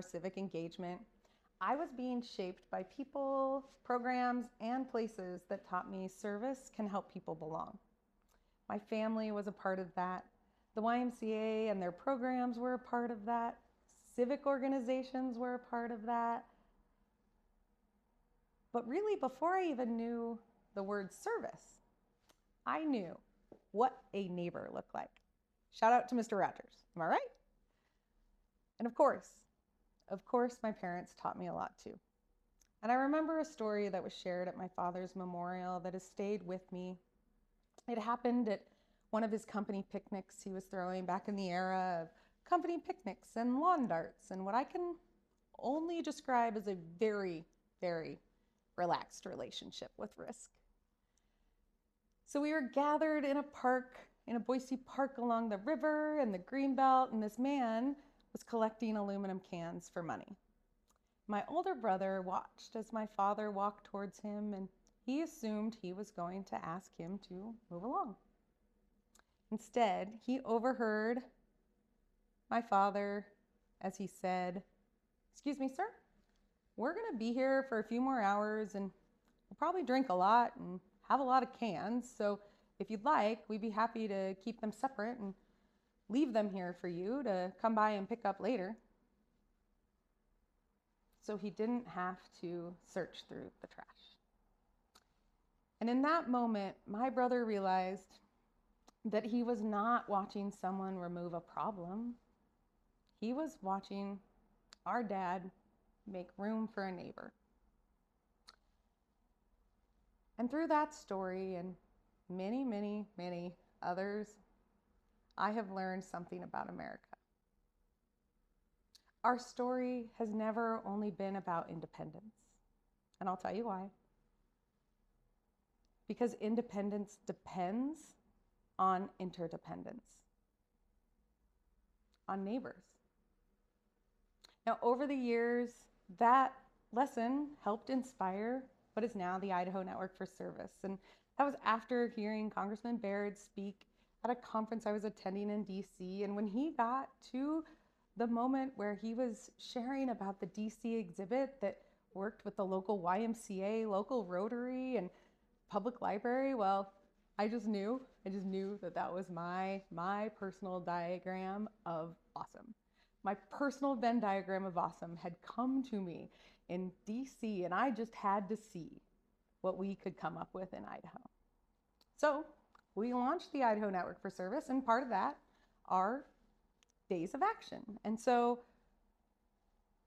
more civic engagement, I was being shaped by people, programs, and places that taught me service can help people belong. My family was a part of that. The YMCA and their programs were a part of that. Civic organizations were a part of that. But really, before I even knew the word service, I knew what a neighbor looked like. Shout out to Mr. Rogers. Am I right? And of course, my parents taught me a lot too. And I remember a story that was shared at my father's memorial that has stayed with me. It happened at one of his company picnics he was throwing back in the era of company picnics and lawn darts and what I can only describe as a very, very relaxed relationship with risk. So we were gathered in a park, in a Boise park along the river and the greenbelt, and this man was collecting aluminum cans for money. My older brother watched as my father walked towards him, and he assumed he was going to ask him to move along. Instead, he overheard my father as he said, "Excuse me, sir, we're going to be here for a few more hours and we'll probably drink a lot and have a lot of cans. So if you'd like, we'd be happy to keep them separate and leave them here for you to come by and pick up later." So he didn't have to search through the trash. And in that moment, my brother realized that he was not watching someone remove a problem. He was watching our dad make room for a neighbor. And through that story and many, many, many others, I have learned something about America. Our story has never only been about independence. And I'll tell you why. Because independence depends on interdependence, on neighbors. Now, over the years, that lesson helped inspire what is now the Idaho Network for Service. And that was after hearing Congressman Baird speak at a conference I was attending in DC. And when he got to the moment where he was sharing about the DC exhibit that worked with the local YMCA, local Rotary, and public library, well, I just knew that that was my personal diagram of awesome. My personal Venn diagram of awesome had come to me in DC, and I just had to see what we could come up with in Idaho. So we launched the Idaho Network for Service, and part of that are days of action. And so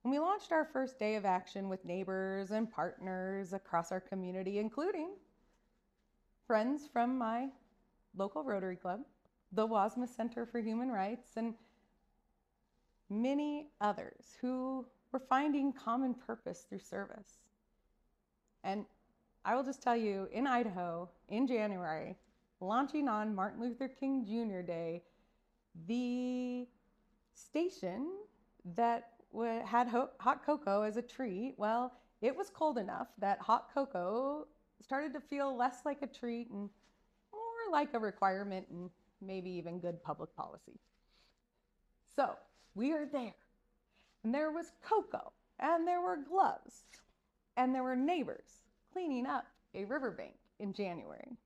when we launched our first day of action with neighbors and partners across our community, including friends from my local Rotary Club, the WASMA Center for Human Rights, and many others who were finding common purpose through service. And I will just tell you, in Idaho, in January, launching on Martin Luther King Jr. Day, the station that had hot cocoa as a treat, well, it was cold enough that hot cocoa started to feel less like a treat and more like a requirement and maybe even good public policy. So we are there, and there was cocoa, and there were gloves, and there were neighbors cleaning up a riverbank in January.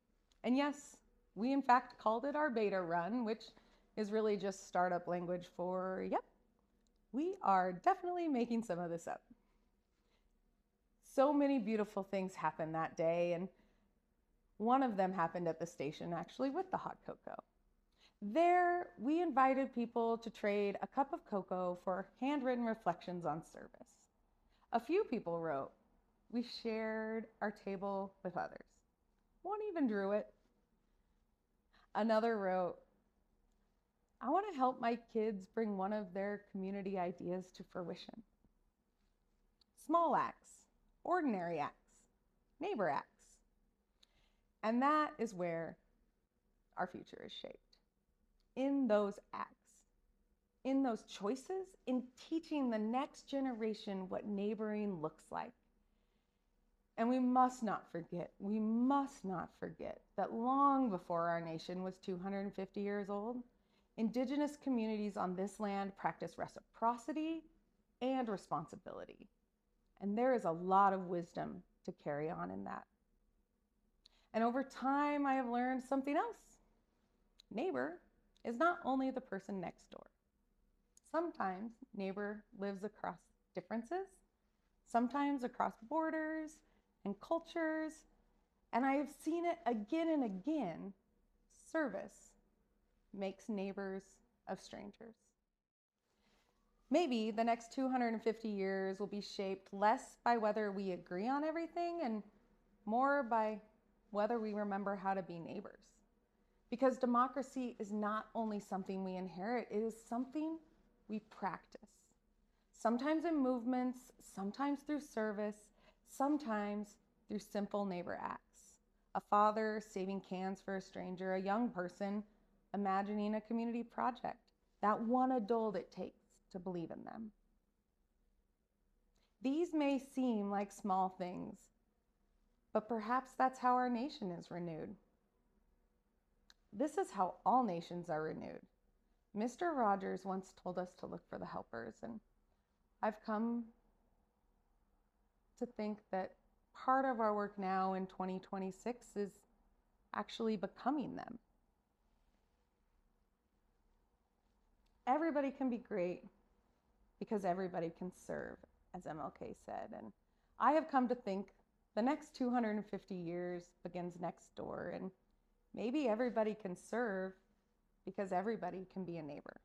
And yes, we in fact called it our beta run, which is really just startup language for, yep, we are definitely making some of this up. So many beautiful things happened that day, and one of them happened at the station actually with the hot cocoa. There, we invited people to trade a cup of cocoa for handwritten reflections on service. A few people wrote, "We shared our table with others." One even drew it. Another wrote, "I want to help my kids bring one of their community ideas to fruition." Small acts, ordinary acts, neighbor acts. And that is where our future is shaped. In those acts, in those choices, in teaching the next generation what neighboring looks like. And we must not forget that long before our nation was 250 years old, Indigenous communities on this land practiced reciprocity and responsibility. And there is a lot of wisdom to carry on in that. And over time, I have learned something else. Neighbor is not only the person next door. Sometimes neighbor lives across differences, sometimes across borders and cultures, and I have seen it again and again. Service makes neighbors of strangers. Maybe the next 250 years will be shaped less by whether we agree on everything and more by whether we remember how to be neighbors. Because democracy is not only something we inherit, it is something we practice. Sometimes in movements, sometimes through service, sometimes through simple neighbor acts. A father saving cans for a stranger, a young person imagining a community project, that one adult it takes to believe in them. These may seem like small things, but perhaps that's how our nation is renewed. This is how all nations are renewed. Mr. Rogers once told us to look for the helpers, and I've come to think that part of our work now in 2026 is actually becoming them. Everybody can be great because everybody can serve, as MLK said. And I have come to think the next 250 years begins next door, and maybe everybody can serve because everybody can be a neighbor.